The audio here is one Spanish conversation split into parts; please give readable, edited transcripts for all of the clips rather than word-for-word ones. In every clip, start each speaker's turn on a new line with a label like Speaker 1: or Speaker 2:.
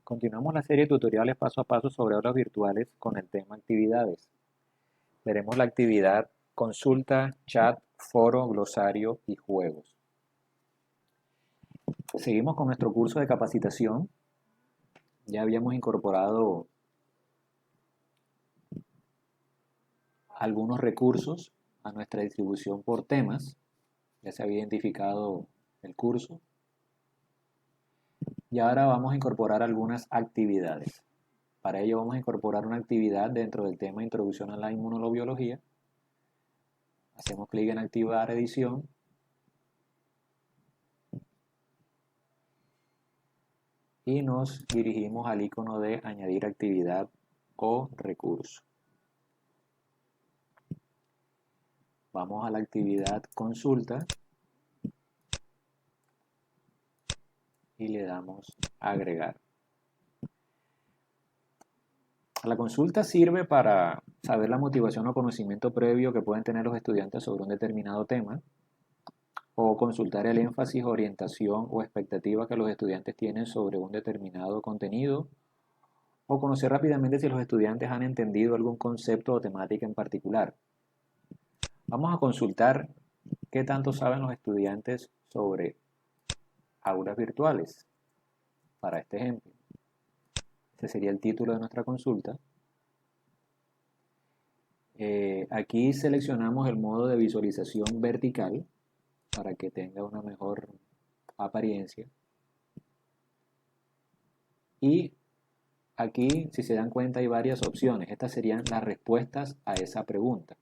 Speaker 1: Continuamos la serie de tutoriales paso a paso sobre aulas virtuales con el tema actividades. Veremos la actividad consulta, chat, foro, glosario y juegos. Seguimos con nuestro curso de capacitación. Ya habíamos incorporado algunos recursos a nuestra distribución por temas. Ya se había identificado el curso. Y ahora vamos a incorporar algunas actividades. Para ello vamos a incorporar una actividad dentro del tema Introducción a la Inmunobiología. Hacemos clic en activar edición. Y nos dirigimos al icono de añadir actividad o recurso. Vamos a la actividad consulta y le damos agregar. La consulta sirve para saber la motivación o conocimiento previo que pueden tener los estudiantes sobre un determinado tema, o consultar el énfasis, orientación o expectativa que los estudiantes tienen sobre un determinado contenido, o conocer rápidamente si los estudiantes han entendido algún concepto o temática en particular. Vamos a consultar qué tanto saben los estudiantes sobre aulas virtuales. Para este ejemplo, este sería el título de nuestra consulta. Aquí seleccionamos el modo de visualización vertical para que tenga una mejor apariencia. Y aquí, si se dan cuenta, hay varias opciones. Estas serían las respuestas a esa pregunta.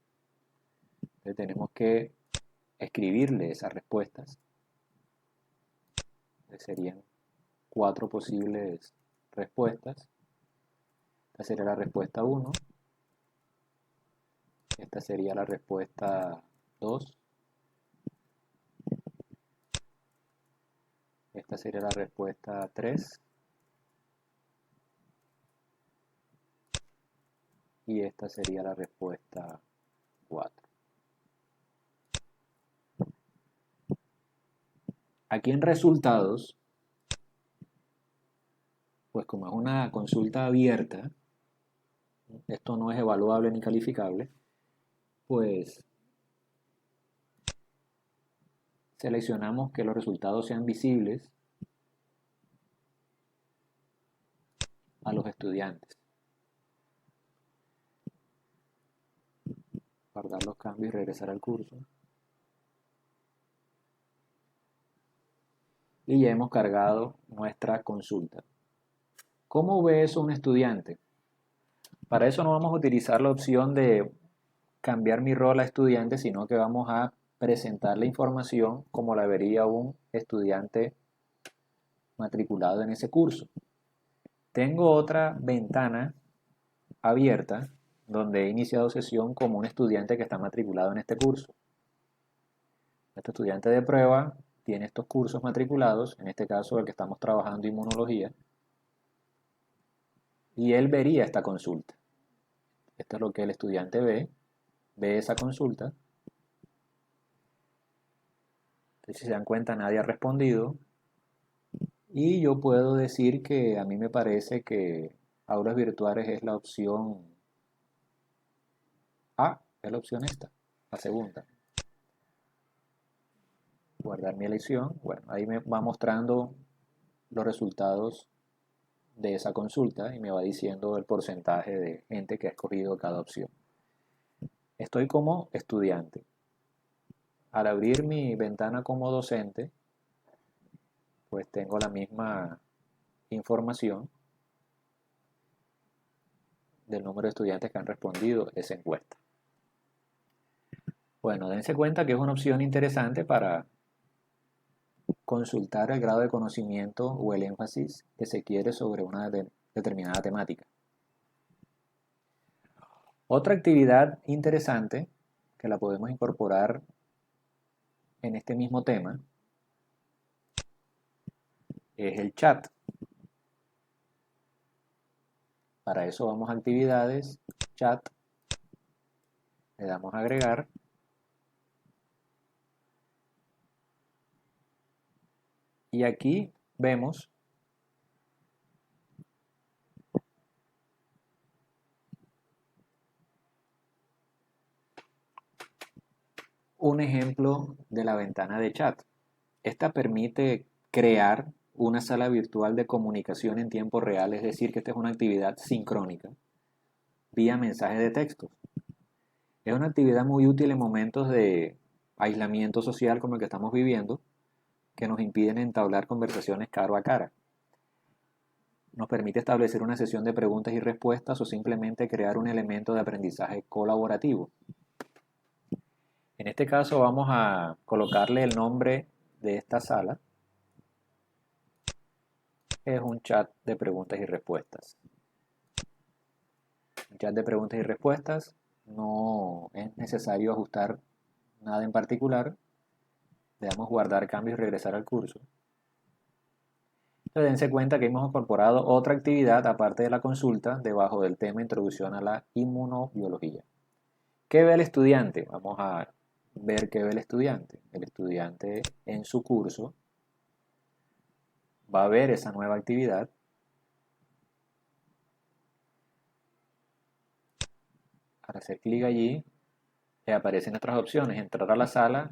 Speaker 1: Entonces tenemos que escribirle esas respuestas. Serían 4 posibles respuestas. Esta sería la respuesta 1. Esta sería la respuesta 2. Esta sería la respuesta 3. Y esta sería la respuesta 4. Aquí en resultados, pues como es una consulta abierta, esto no es evaluable ni calificable, pues seleccionamos que los resultados sean visibles a los estudiantes. Guardar los cambios y regresar al curso. Y ya hemos cargado nuestra consulta. ¿Cómo ve eso un estudiante? Para eso no vamos a utilizar la opción de cambiar mi rol a estudiante, sino que vamos a presentar la información como la vería un estudiante matriculado en ese curso. Tengo otra ventana abierta donde he iniciado sesión como un estudiante que está matriculado en este curso. Este estudiante de prueba tiene estos cursos matriculados, en este caso el que estamos trabajando inmunología, y él vería esta consulta. Esto es lo que el estudiante ve esa consulta. Entonces, si se dan cuenta, nadie ha respondido. Y yo puedo decir que a mí me parece que aulas virtuales es la opción A, es la opción esta, la segunda. Guardar mi elección. Bueno, ahí me va mostrando los resultados de esa consulta y me va diciendo el porcentaje de gente que ha escogido cada opción. Estoy como estudiante. Al abrir mi ventana como docente, pues tengo la misma información del número de estudiantes que han respondido esa encuesta. Bueno, dense cuenta que es una opción interesante para consultar el grado de conocimiento o el énfasis que se quiere sobre una determinada temática. Otra actividad interesante que la podemos incorporar en este mismo tema es el chat. Para eso vamos a actividades, chat, le damos a agregar y aquí vemos un ejemplo de la ventana de chat. Esta permite crear una sala virtual de comunicación en tiempo real, es decir, que esta es una actividad sincrónica, vía mensaje de texto. Es una actividad muy útil en momentos de aislamiento social como el que estamos viviendo, que nos impiden entablar conversaciones cara a cara. Nos permite establecer una sesión de preguntas y respuestas o simplemente crear un elemento de aprendizaje colaborativo. En este caso vamos a colocarle el nombre de esta sala. Es un chat de preguntas y respuestas. El chat de preguntas y respuestas no es necesario ajustar nada en particular. Le damos guardar cambios y regresar al curso. Entonces dense cuenta que hemos incorporado otra actividad aparte de la consulta debajo del tema Introducción a la Inmunobiología. ¿Qué ve el estudiante? Vamos a ver qué ve el estudiante. El estudiante en su curso va a ver esa nueva actividad. Al hacer clic allí, le aparecen nuestras opciones: entrar a la sala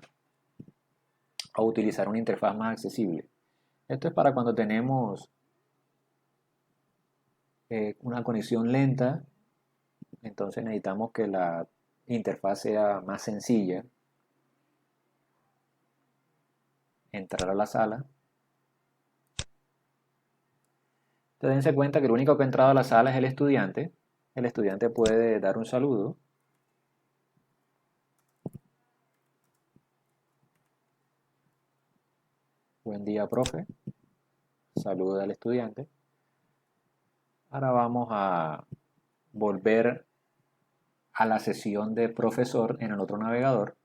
Speaker 1: o utilizar una interfaz más accesible. Esto es para cuando tenemos una conexión lenta, entonces necesitamos que la interfaz sea más sencilla. Entrar a la sala. Entonces dense cuenta que el único que ha entrado a la sala es el estudiante. El estudiante puede dar un saludo. Buen día, profe. Saluda al estudiante. Ahora vamos a volver a la sesión de profesor en el otro navegador.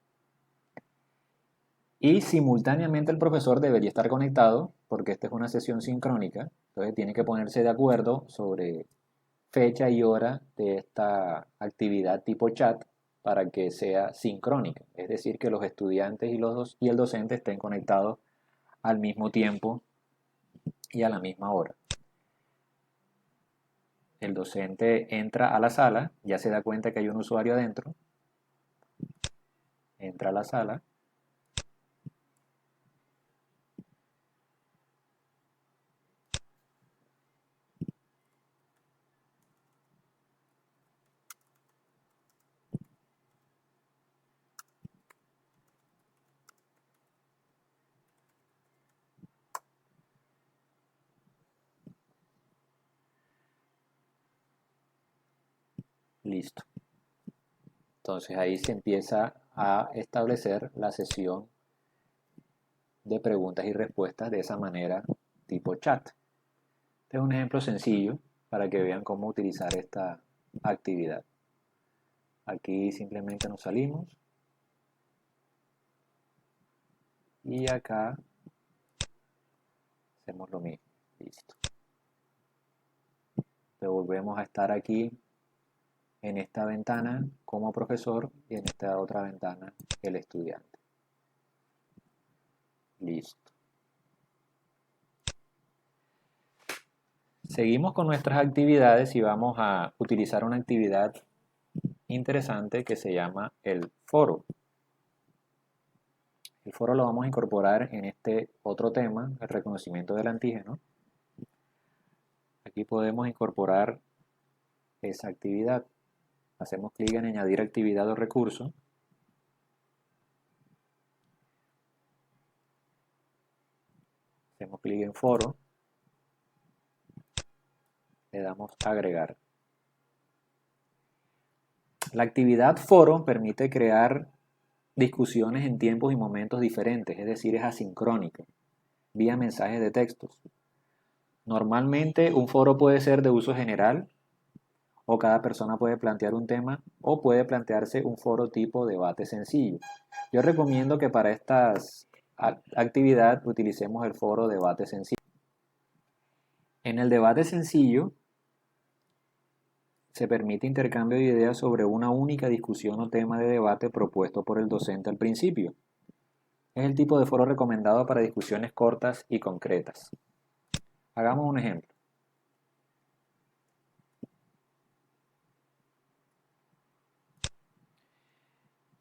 Speaker 1: Y simultáneamente el profesor debería estar conectado, porque esta es una sesión sincrónica. Entonces tiene que ponerse de acuerdo sobre fecha y hora de esta actividad tipo chat para que sea sincrónica. Es decir, que los estudiantes y el docente estén conectados al mismo tiempo y a la misma hora. El docente entra a la sala, ya se da cuenta que hay un usuario adentro, entra a la sala, listo. Entonces ahí se empieza a establecer la sesión de preguntas y respuestas de esa manera tipo chat. Este es un ejemplo sencillo para que vean cómo utilizar esta actividad. Aquí simplemente nos salimos y acá hacemos lo mismo. Listo. Volvemos a estar aquí en esta ventana como profesor y en esta otra ventana el estudiante. Listo. Seguimos con nuestras actividades y vamos a utilizar una actividad interesante que se llama el foro. El foro lo vamos a incorporar en este otro tema, el reconocimiento del antígeno. Aquí podemos incorporar esa actividad. Hacemos clic en añadir actividad o recurso. Hacemos clic en foro. Le damos a agregar. La actividad foro permite crear discusiones en tiempos y momentos diferentes, es decir, es asincrónica, vía mensajes de textos. Normalmente un foro puede ser de uso general, o cada persona puede plantear un tema, o puede plantearse un foro tipo debate sencillo. Yo recomiendo que para esta actividad utilicemos el foro debate sencillo. En el debate sencillo se permite intercambio de ideas sobre una única discusión o tema de debate propuesto por el docente al principio. Es el tipo de foro recomendado para discusiones cortas y concretas. Hagamos un ejemplo.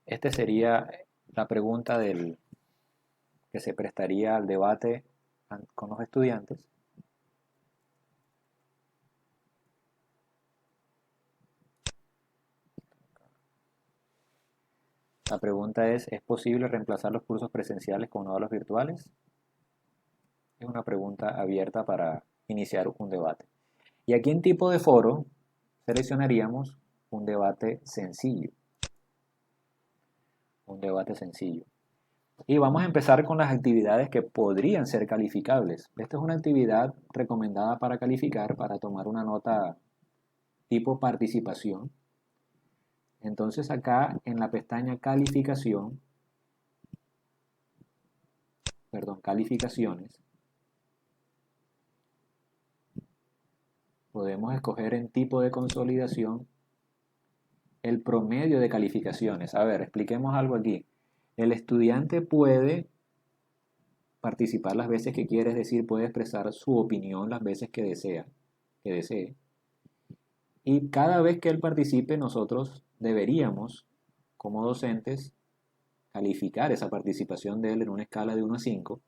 Speaker 1: Este sería la pregunta que se prestaría al debate con los estudiantes. La pregunta ¿es posible reemplazar los cursos presenciales con aulas virtuales? Es una pregunta abierta para iniciar un debate. ¿Y aquí en tipo de foro seleccionaríamos un debate sencillo? Un debate sencillo. Y vamos a empezar con las actividades que podrían ser calificables. Esta es una actividad recomendada para calificar, para tomar una nota tipo participación. Entonces acá en la pestaña calificación, calificaciones, podemos escoger en tipo de consolidación el promedio de calificaciones. A ver, expliquemos algo aquí. El estudiante puede participar las veces que quiere, es decir, puede expresar su opinión las veces que desee. Y cada vez que él participe, nosotros deberíamos, como docentes, calificar esa participación de él en una escala de 1 a 5.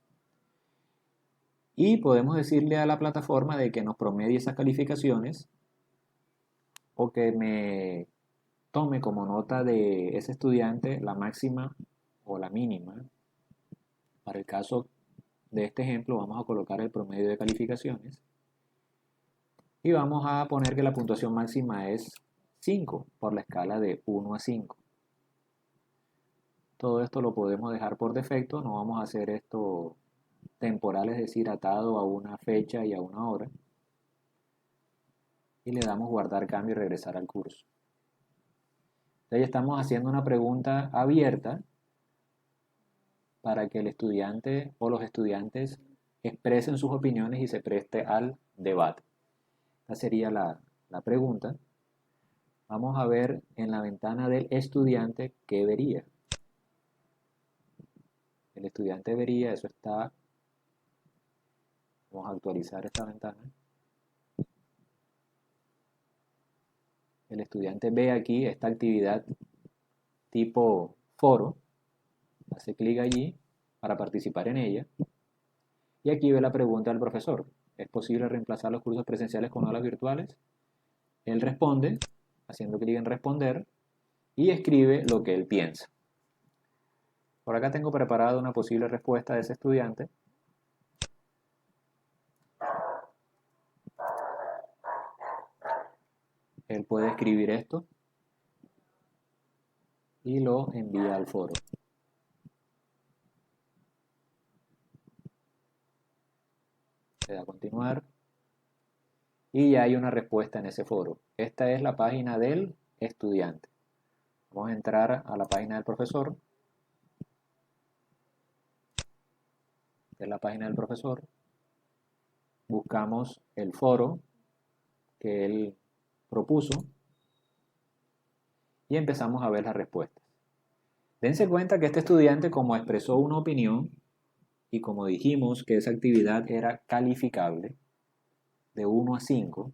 Speaker 1: Y podemos decirle a la plataforma de que nos promedie esas calificaciones o que me tome como nota de ese estudiante la máxima o la mínima. Para el caso de este ejemplo vamos a colocar el promedio de calificaciones y vamos a poner que la puntuación máxima es 5 por la escala de 1 a 5. Todo esto lo podemos dejar por defecto, no vamos a hacer esto temporal, es decir, atado a una fecha y a una hora. Y le damos guardar cambio y regresar al curso. Entonces estamos haciendo una pregunta abierta para que el estudiante o los estudiantes expresen sus opiniones y se preste al debate. Esta sería la pregunta. Vamos a ver en la ventana del estudiante qué vería. El estudiante vería, eso está, vamos a actualizar esta ventana. El estudiante ve aquí esta actividad tipo foro, hace clic allí para participar en ella y aquí ve la pregunta del profesor. ¿Es posible reemplazar los cursos presenciales con aulas virtuales? Él responde, haciendo clic en responder y escribe lo que él piensa. Por acá tengo preparada una posible respuesta de ese estudiante. Él puede escribir esto y lo envía al foro. Le da a continuar y ya hay una respuesta en ese foro. Esta es la página del estudiante. Vamos a entrar a la página del profesor. Esta es la página del profesor. Buscamos el foro que él propuso y empezamos a ver las respuestas. Dense cuenta que este estudiante, como expresó una opinión y como dijimos que esa actividad era calificable de 1 a 5,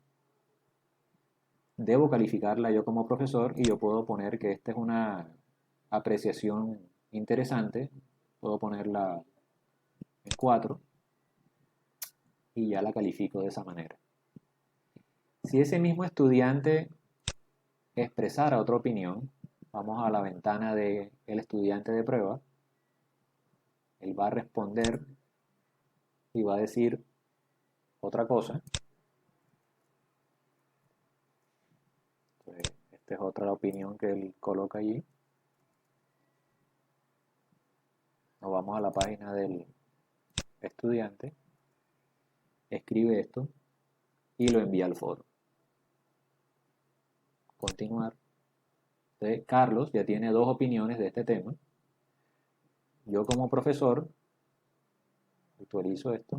Speaker 1: debo calificarla yo como profesor y yo puedo poner que esta es una apreciación interesante. Puedo ponerla en 4 y ya la califico de esa manera. Si ese mismo estudiante expresara otra opinión, vamos a la ventana del estudiante de prueba, él va a responder y va a decir otra cosa. Entonces, esta es otra opinión que él coloca allí. Nos vamos a la página del estudiante, escribe esto y lo envía al foro. Continuar. Entonces, Carlos ya tiene 2 opiniones de este tema. Yo como profesor actualizo esto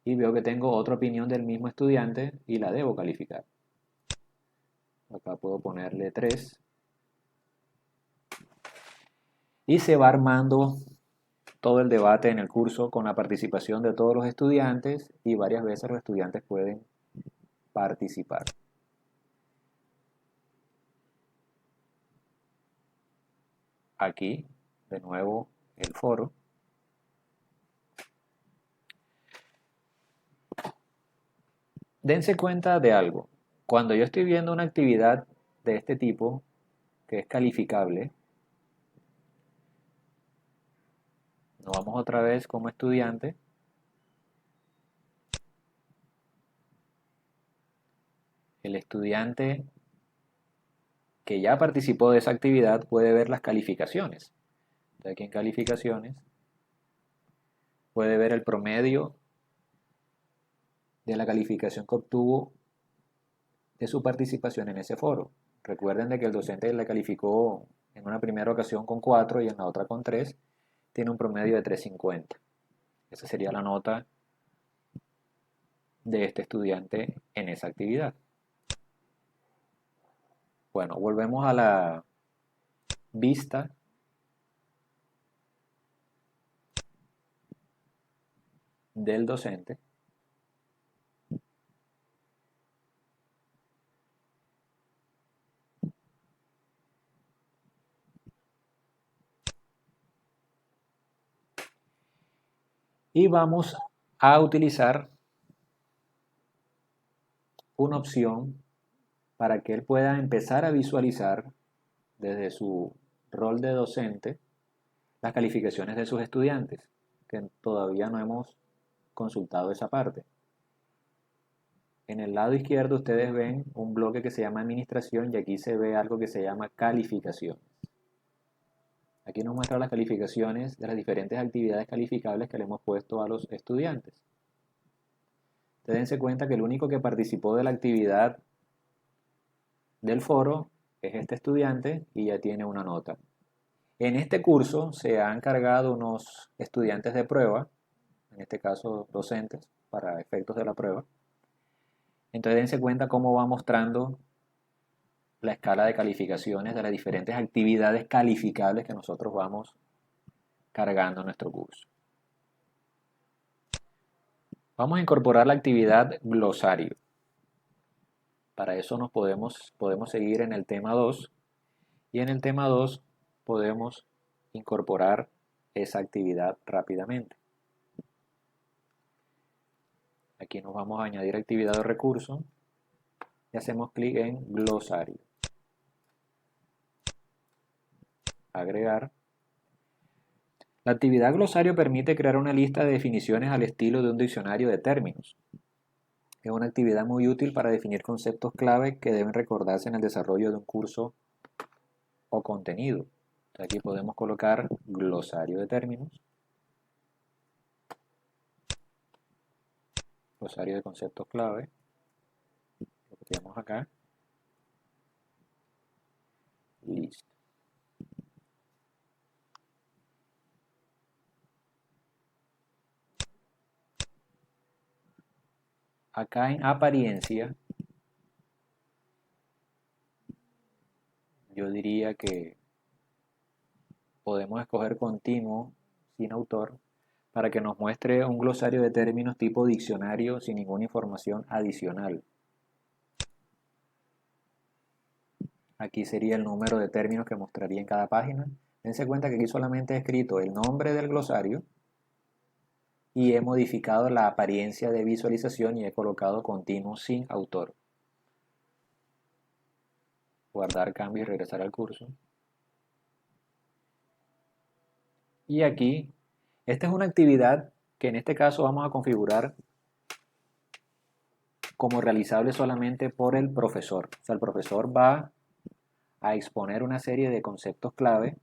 Speaker 1: y veo que tengo otra opinión del mismo estudiante y la debo calificar. Acá puedo ponerle 3 y se va armando todo el debate en el curso con la participación de todos los estudiantes y varias veces los estudiantes pueden participar. aquí, de nuevo, el foro. Dense cuenta de algo. Cuando yo estoy viendo una actividad de este tipo, que es calificable, nos vamos otra vez como estudiante. El estudiante que ya participó de esa actividad puede ver las calificaciones. Entonces, aquí en calificaciones puede ver el promedio de la calificación que obtuvo de su participación en ese foro. Recuerden de que el docente le calificó en una primera ocasión con 4 y en la otra con 3. Tiene un promedio de 3.50. Esa sería la nota de este estudiante en esa actividad. Bueno, volvemos a la vista del docente. Y vamos a utilizar una opción para que él pueda empezar a visualizar desde su rol de docente las calificaciones de sus estudiantes, que todavía no hemos consultado esa parte. En el lado izquierdo ustedes ven un bloque que se llama administración y aquí se ve algo que se llama calificaciones. Aquí nos muestra las calificaciones de las diferentes actividades calificables que le hemos puesto a los estudiantes. Ustedes dense cuenta que el único que participó de la actividad del foro es este estudiante y ya tiene una nota. En este curso se han cargado unos estudiantes de prueba, en este caso docentes, para efectos de la prueba. Entonces dense cuenta cómo va mostrando la escala de calificaciones de las diferentes actividades calificables que nosotros vamos cargando en nuestro curso. Vamos a incorporar la actividad glosario. Para eso podemos seguir en el tema 2 y en el tema 2 podemos incorporar esa actividad rápidamente. Aquí nos vamos a añadir actividad o recurso y hacemos clic en glosario. Agregar. La actividad glosario permite crear una lista de definiciones al estilo de un diccionario de términos. Es una actividad muy útil para definir conceptos clave que deben recordarse en el desarrollo de un curso o contenido. Entonces aquí podemos colocar glosario de términos, glosario de conceptos clave, lo copiamos acá, listo. Acá en apariencia, yo diría que podemos escoger continuo sin autor para que nos muestre un glosario de términos tipo diccionario sin ninguna información adicional. Aquí sería el número de términos que mostraría en cada página. Dense cuenta que aquí solamente he escrito el nombre del glosario y he modificado la apariencia de visualización y he colocado continuo sin autor. Guardar cambio y regresar al curso. Y aquí, esta es una actividad que en este caso vamos a configurar como realizable solamente por el profesor. O sea, el profesor va a exponer una serie de conceptos clave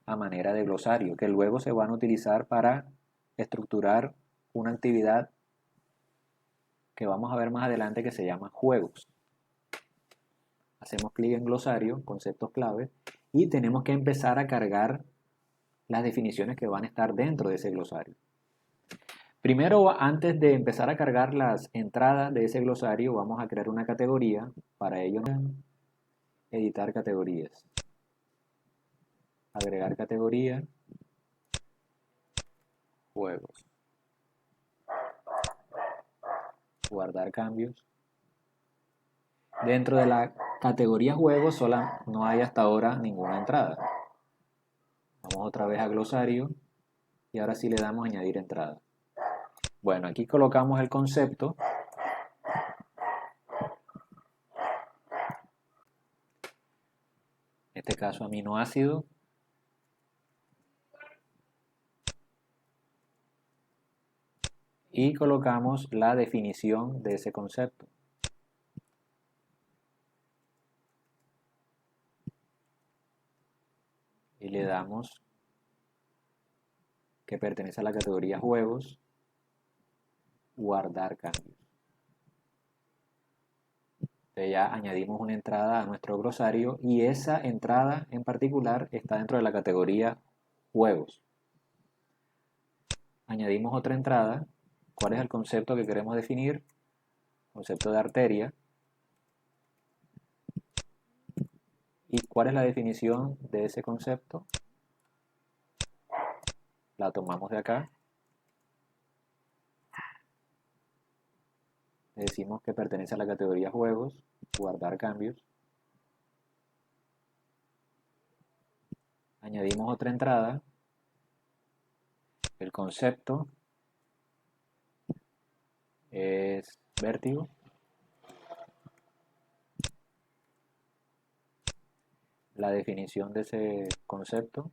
Speaker 1: a manera de glosario, que luego se van a utilizar para estructurar una actividad que vamos a ver más adelante que se llama juegos. Hacemos clic en glosario, conceptos clave, y tenemos que empezar a cargar las definiciones que van a estar dentro de ese glosario. Primero, antes de empezar a cargar las entradas de ese glosario, vamos a crear una categoría. Para ello, editar categorías. Agregar categoría, juegos. Guardar cambios. Dentro de la categoría juegos no hay hasta ahora ninguna entrada. Vamos otra vez a glosario y ahora sí le damos añadir entrada. Bueno, aquí colocamos el concepto. En este caso aminoácido. Y colocamos la definición de ese concepto. Y le damos que pertenece a la categoría juegos, guardar cambios. Entonces ya añadimos una entrada a nuestro glosario y esa entrada en particular está dentro de la categoría juegos. Añadimos otra entrada. ¿Cuál es el concepto que queremos definir? Concepto de arteria. ¿Y cuál es la definición de ese concepto? La tomamos de acá. Le decimos que pertenece a la categoría juegos, guardar cambios. Añadimos otra entrada. El concepto es vértigo. La definición de ese concepto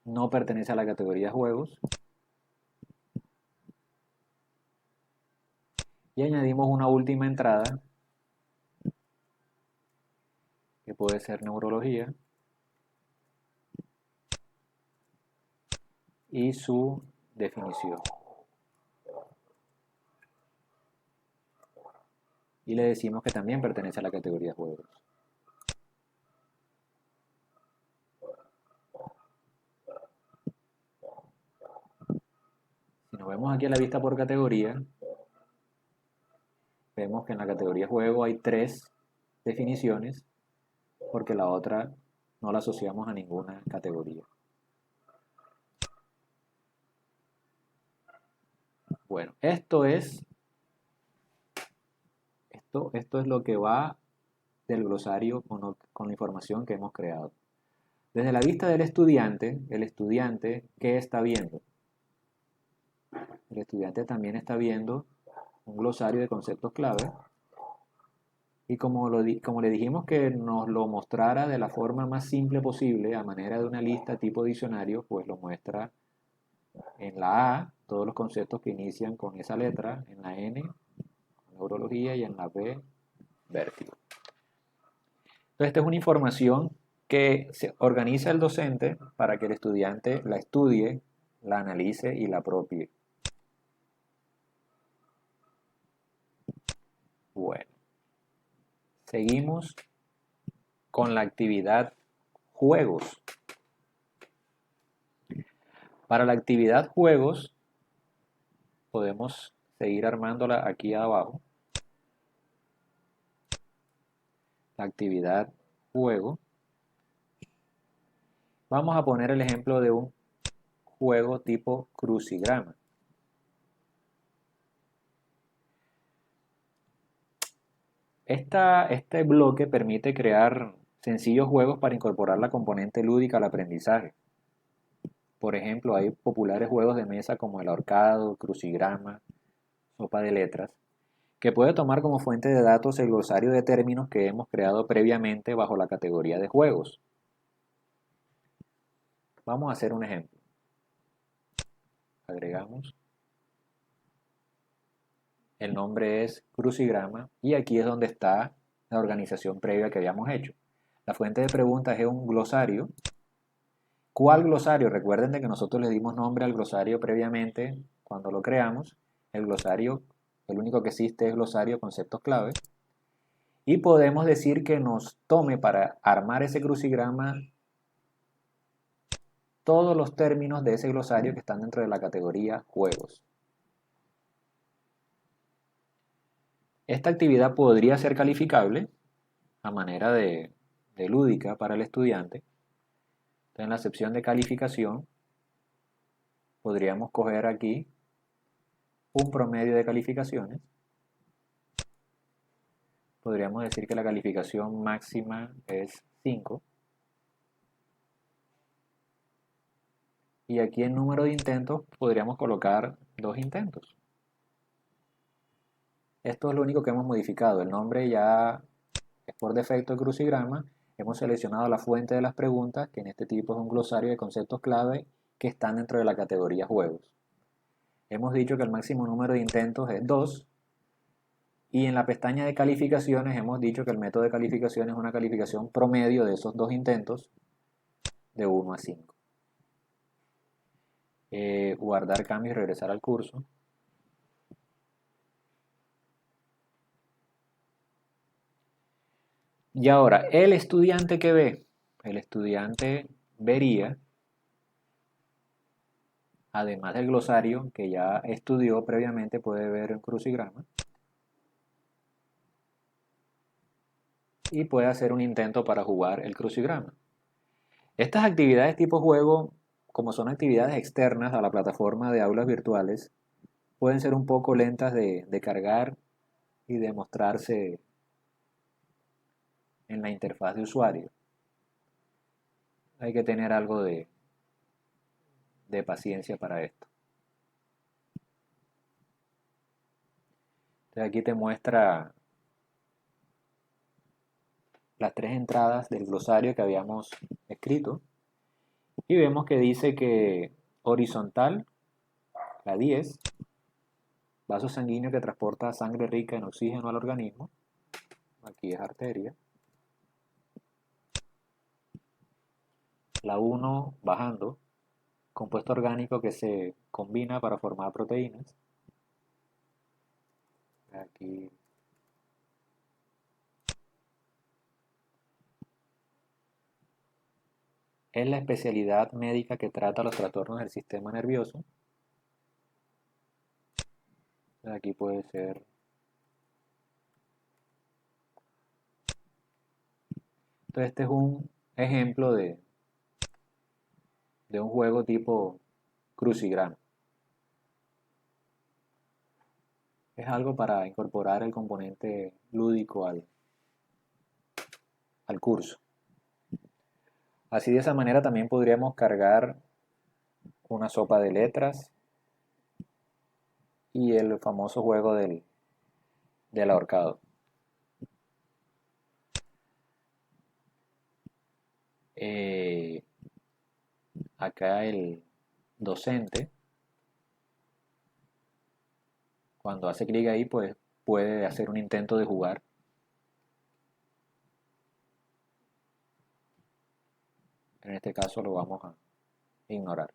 Speaker 1: no pertenece a la categoría juegos. Y añadimos una última entrada que puede ser neurología y su definición. Y le decimos que también pertenece a la categoría juegos. Si nos vemos aquí a la vista por categoría, vemos que en la categoría juego hay 3 definiciones porque la otra no la asociamos a ninguna categoría. Bueno, esto es lo que va del glosario con la información que hemos creado. Desde la vista del estudiante, el estudiante, ¿qué está viendo? El estudiante también está viendo un glosario de conceptos clave y como le dijimos que nos lo mostrara de la forma más simple posible, a manera de una lista tipo diccionario, pues lo muestra en la A, todos los conceptos que inician con esa letra, en la N, neurología, y en la B, vértigo. Entonces, esta es una información que se organiza el docente para que el estudiante la estudie, la analice y la apropie. Bueno, seguimos con la actividad juegos. Para la actividad juegos, podemos seguir armándola aquí abajo. La actividad juego. Vamos a poner el ejemplo de un juego tipo crucigrama. Este bloque permite crear sencillos juegos para incorporar la componente lúdica al aprendizaje. Por ejemplo, hay populares juegos de mesa como el ahorcado, crucigrama, sopa de letras, que puede tomar como fuente de datos el glosario de términos que hemos creado previamente bajo la categoría de juegos. Vamos a hacer un ejemplo. Agregamos. El nombre es crucigrama y aquí es donde está la organización previa que habíamos hecho. La fuente de preguntas es un glosario. ¿Cuál glosario? Recuerden de que nosotros le dimos nombre al glosario previamente cuando lo creamos. El glosario, el único que existe es glosario conceptos clave. Y podemos decir que nos tome para armar ese crucigrama todos los términos de ese glosario que están dentro de la categoría juegos. Esta actividad podría ser calificable a manera de lúdica para el estudiante. Entonces, en la sección de calificación podríamos coger aquí un promedio de calificaciones. podríamos decir que la calificación máxima es 5. Y aquí en número de intentos podríamos colocar 2 intentos. Esto es lo único que hemos modificado. El nombre ya es por defecto el crucigrama. Hemos seleccionado la fuente de las preguntas, que en este tipo es un glosario de conceptos clave que están dentro de la categoría juegos. Hemos dicho que el máximo número de intentos es 2. Y en la pestaña de calificaciones hemos dicho que el método de calificación es una calificación promedio de esos 2 intentos de 1 a 5. Guardar cambio y regresar al curso. Y ahora, el estudiante que ve, el estudiante vería, además del glosario que ya estudió previamente, puede ver un crucigrama y puede hacer un intento para jugar el crucigrama. Estas actividades tipo juego, como son actividades externas a la plataforma de aulas virtuales, pueden ser un poco lentas de cargar y de mostrarse en la interfaz de usuario. Hay que tener algo de paciencia para esto. Entonces aquí te muestra las 3 entradas del glosario que habíamos escrito y vemos que dice que horizontal, la 10, vaso sanguíneo que transporta sangre rica en oxígeno al organismo, aquí es arteria. La 1 bajando, compuesto orgánico que se combina para formar proteínas. Aquí es la especialidad médica que trata los trastornos del sistema nervioso. Aquí puede ser. Entonces este es un ejemplo de un juego tipo crucigrama. Es algo para incorporar el componente lúdico al curso. Así de esa manera también podríamos cargar una sopa de letras y el famoso juego del ahorcado. Acá el docente, cuando hace clic ahí, pues puede hacer un intento de jugar. En este caso lo vamos a ignorar.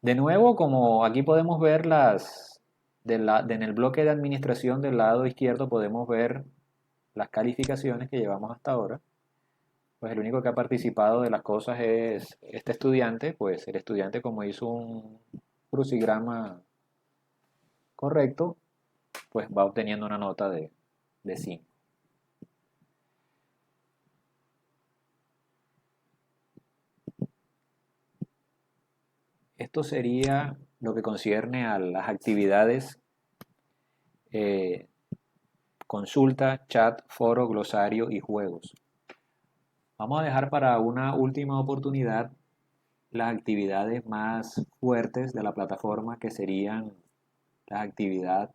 Speaker 1: De nuevo, como aquí podemos ver en el bloque de administración del lado izquierdo podemos ver las calificaciones que llevamos hasta ahora. Pues el único que ha participado de las cosas es este estudiante, pues el estudiante como hizo un crucigrama correcto, pues va obteniendo una nota de 5. Esto sería lo que concierne a las actividades consulta, chat, foro, glosario y juegos. Vamos a dejar para una última oportunidad las actividades más fuertes de la plataforma, que serían la actividad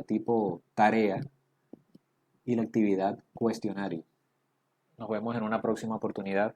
Speaker 1: tipo tarea y la actividad cuestionario. Nos vemos en una próxima oportunidad.